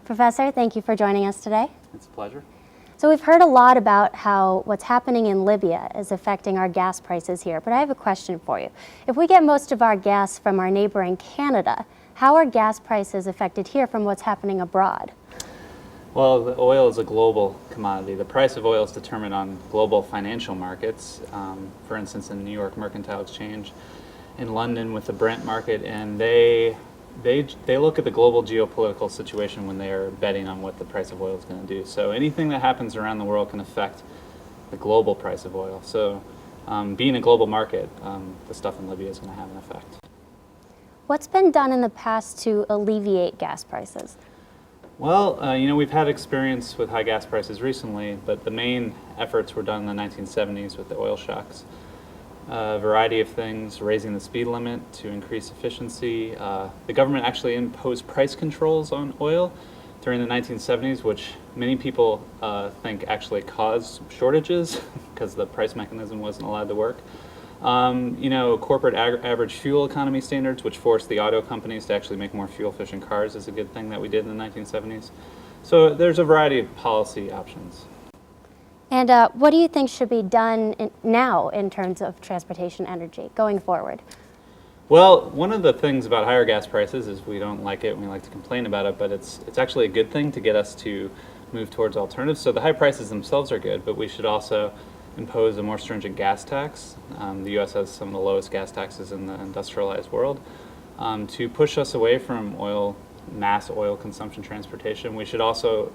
Professor, thank you for joining us today. It's a pleasure. So we've heard a lot about how what's happening in Libya is affecting our gas prices here, but I have a question for you. If we get most of our gas from our neighboring Canada, how are gas prices affected here from what's happening abroad? Well, the oil is a global commodity. The price of oil is determined on global financial markets, for instance, in the New York Mercantile Exchange, in London with the Brent market, and they look at the global geopolitical situation when they are betting on what the price of oil is going to do. So anything that happens around the world can affect the global price of oil. So being a global market, the stuff in Libya is going to have an effect. What's been done in the past to alleviate gas prices? Well, we've had experience with high gas prices recently, but the main efforts were done in the 1970s with the oil shocks. A variety of things, raising the speed limit to increase efficiency. The government actually imposed price controls on oil during the 1970s, which many people think actually caused shortages because the price mechanism wasn't allowed to work. Corporate average fuel economy standards, which forced the auto companies to actually make more fuel-efficient cars, is a good thing that we did in the 1970s. So there's a variety of policy options. And what do you think should be done now in terms of transportation energy going forward? Well, one of the things about higher gas prices is we don't like it and we like to complain about it, but it's actually a good thing to get us to move towards alternatives. So the high prices themselves are good, but we should also impose a more stringent gas tax. The U.S. has some of the lowest gas taxes in the industrialized world. To push us away from mass oil consumption transportation, we should also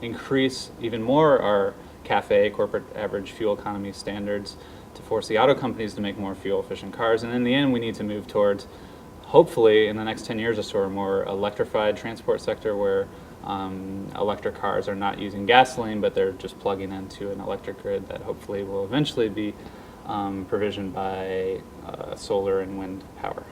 increase even more our CAFE, corporate average fuel economy standards, to force the auto companies to make more fuel-efficient cars. And in the end, we need to move towards, hopefully, in the next 10 years or so, a more electrified transport sector where electric cars are not using gasoline, but they're just plugging into an electric grid that hopefully will eventually be provisioned by solar and wind power.